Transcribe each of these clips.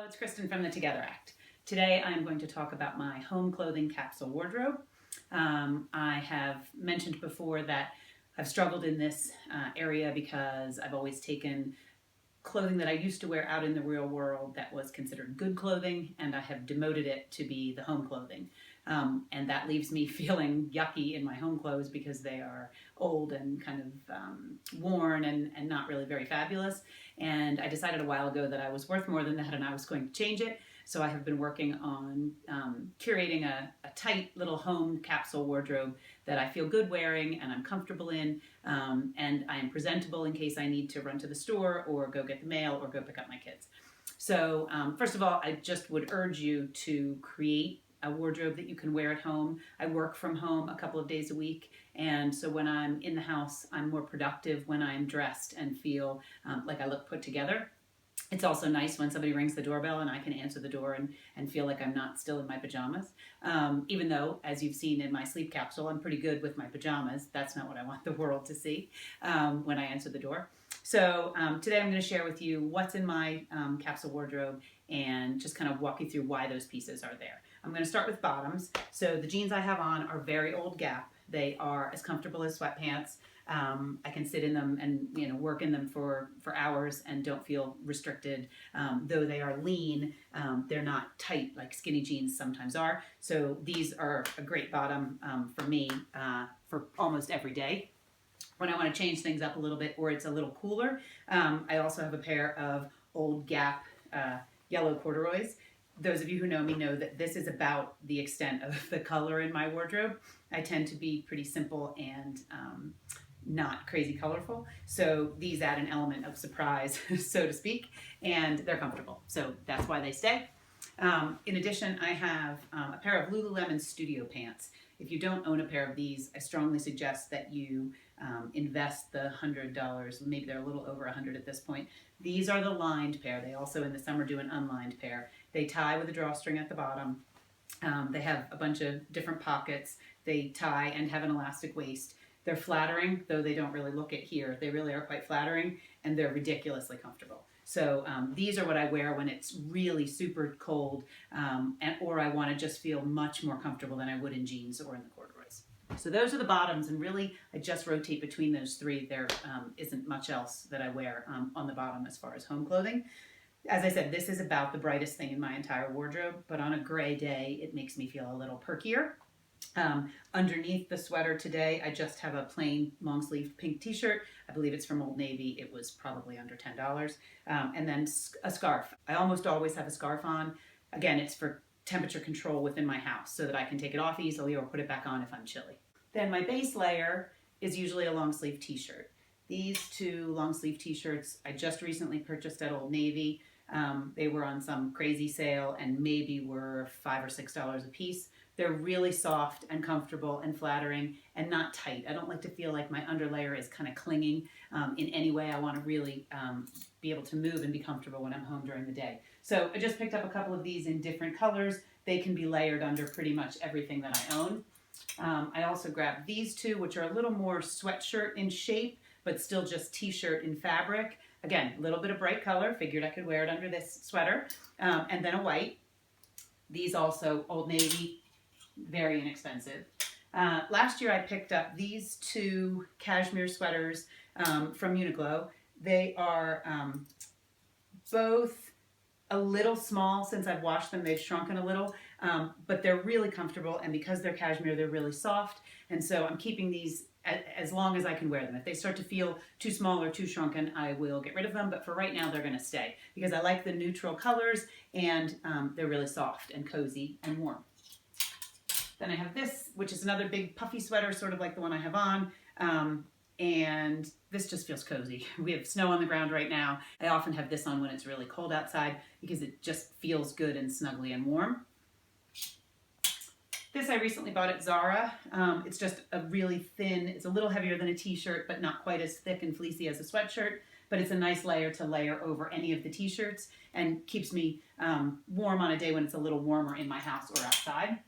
It's Kristen from the Together Act. Today I'm going to talk about my home clothing capsule wardrobe. I have mentioned before that I've struggled in this area because I've always taken clothing that I used to wear out in the real world that was considered good clothing, and I have demoted it to be the home clothing. And that leaves me feeling yucky in my home clothes because they are old and kind of worn and not really very fabulous. And I decided a while ago that I was worth more than that and I was going to change it. So I have been working on curating a tight little home capsule wardrobe that I feel good wearing and I'm comfortable in, and I am presentable in case I need to run to the store or go get the mail or go pick up my kids. So first of all, I just would urge you to create a wardrobe that you can wear at home. I work from home a couple of days a week, and so when I'm in the house, I'm more productive when I'm dressed and feel like I look put together. It's also nice when somebody rings the doorbell and I can answer the door and feel like I'm not still in my pajamas. Even though, as you've seen in my sleep capsule, I'm pretty good with my pajamas. That's not what I want the world to see when I answer the door. So today I'm going to share with you what's in my capsule wardrobe and just kind of walk you through why those pieces are there. I'm going to start with bottoms. So the jeans I have on are very old Gap. They are as comfortable as sweatpants. I can sit in them and work in them for hours and don't feel restricted. Though they are lean, they're not tight like skinny jeans sometimes are. So these are a great bottom for me for almost every day. When I want to change things up a little bit or it's a little cooler, I also have a pair of old Gap yellow corduroys. Those of you who know me know that this is about the extent of the color in my wardrobe. I tend to be pretty simple and not crazy colorful. So these add an element of surprise, so to speak, and they're comfortable. So that's why they stay. In addition, I have a pair of Lululemon Studio pants. If you don't own a pair of these, I strongly suggest that you invest the $100, maybe they're a little over $100 at this point. These are the lined pair. They also in the summer do an unlined pair. They tie with a drawstring at the bottom. They have a bunch of different pockets. They tie and have an elastic waist. They're flattering, though they don't really look it here. They really are quite flattering, and they're ridiculously comfortable. So these are what I wear when it's really super cold, or I want to just feel much more comfortable than I would in jeans or in the corduroys. So those are the bottoms, and really I just rotate between those three. There isn't much else that I wear on the bottom as far as home clothing. As I said, this is about the brightest thing in my entire wardrobe, but on a gray day, it makes me feel a little perkier. Underneath the sweater today, I just have a plain long sleeve pink t-shirt. I believe it's from Old Navy. It was probably under $10. And then a scarf. I almost always have a scarf on. Again, it's for temperature control within my house so that I can take it off easily or put it back on if I'm chilly. Then my base layer is usually a long sleeve t-shirt. These two long sleeve t-shirts I just recently purchased at Old Navy. They were on some crazy sale and maybe were $5 or $6 a piece. They're really soft and comfortable and flattering and not tight. I don't like to feel like my underlayer is kind of clinging in any way. I want to really be able to move and be comfortable when I'm home during the day. So I just picked up a couple of these in different colors. They can be layered under pretty much everything that I own. I also grabbed these two, which are a little more sweatshirt in shape, but still just t-shirt in fabric. Again, a little bit of bright color. Figured I could wear it under this sweater. And then a white. These also Old Navy. Very inexpensive. Last year I picked up these two cashmere sweaters from Uniqlo. They are both a little small. Since I've washed them, they've shrunken a little, but they're really comfortable, and because they're cashmere, they're really soft, and so I'm keeping these as long as I can wear them. If they start to feel too small or too shrunken, I will get rid of them, but for right now they're going to stay because I like the neutral colors, and they're really soft and cozy and warm. Then I have this, which is another big puffy sweater, sort of like the one I have on, and this just feels cozy. We have snow on the ground right now. I often have this on when it's really cold outside because it just feels good and snuggly and warm. This I recently bought at Zara. It's just a really thin, it's a little heavier than a t-shirt, but not quite as thick and fleecy as a sweatshirt, but it's a nice layer to layer over any of the t-shirts and keeps me warm on a day when it's a little warmer in my house or outside.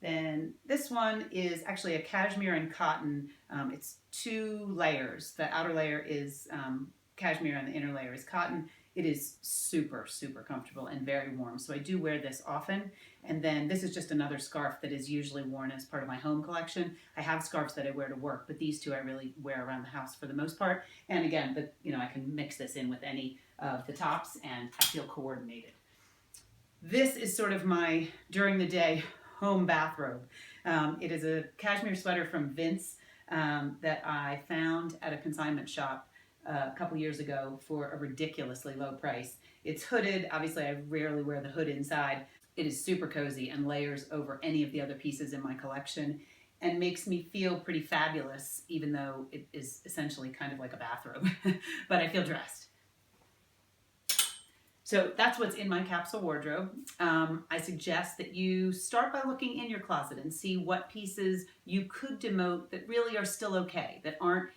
Then this one is actually a cashmere and cotton. It's two layers. The outer layer is cashmere and the inner layer is cotton. it is super, super comfortable and very warm. So I do wear this often. And then this is just another scarf that is usually worn as part of my home collection. I have scarves that I wear to work, but these two I really wear around the house for the most part. And again, I can mix this in with any of the tops and I feel coordinated. This is sort of my during the day home bathrobe. It is a cashmere sweater from Vince that I found at a consignment shop a couple years ago for a ridiculously low price. It's hooded. Obviously, I rarely wear the hood inside. It is super cozy and layers over any of the other pieces in my collection and makes me feel pretty fabulous, even though it is essentially kind of like a bathrobe, but I feel dressed. So that's what's in my capsule wardrobe. I suggest that you start by looking in your closet and see what pieces you could demote that really are still okay, that aren't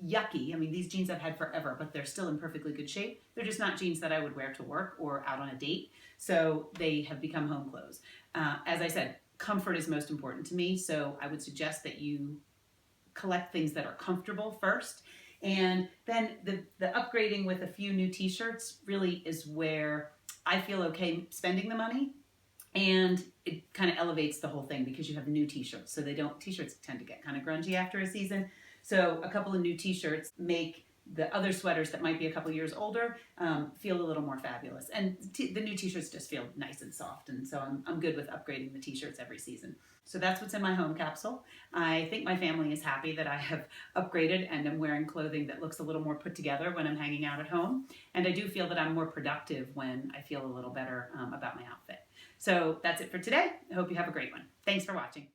yucky. I mean, these jeans I've had forever, but they're still in perfectly good shape. They're just not jeans that I would wear to work or out on a date. So they have become home clothes. As I said, comfort is most important to me. So I would suggest that you collect things that are comfortable first. And then the upgrading with a few new t-shirts really is where I feel okay spending the money. And it kind of elevates the whole thing because you have new t-shirts. So t-shirts tend to get kind of grungy after a season. So a couple of new t-shirts make the other sweaters that might be a couple years older feel a little more fabulous. And the new t-shirts just feel nice and soft. And so I'm good with upgrading the t-shirts every season. So that's what's in my home capsule. I think my family is happy that I have upgraded and I'm wearing clothing that looks a little more put together when I'm hanging out at home. And I do feel that I'm more productive when I feel a little better about my outfit. So that's it for today. I hope you have a great one. Thanks for watching.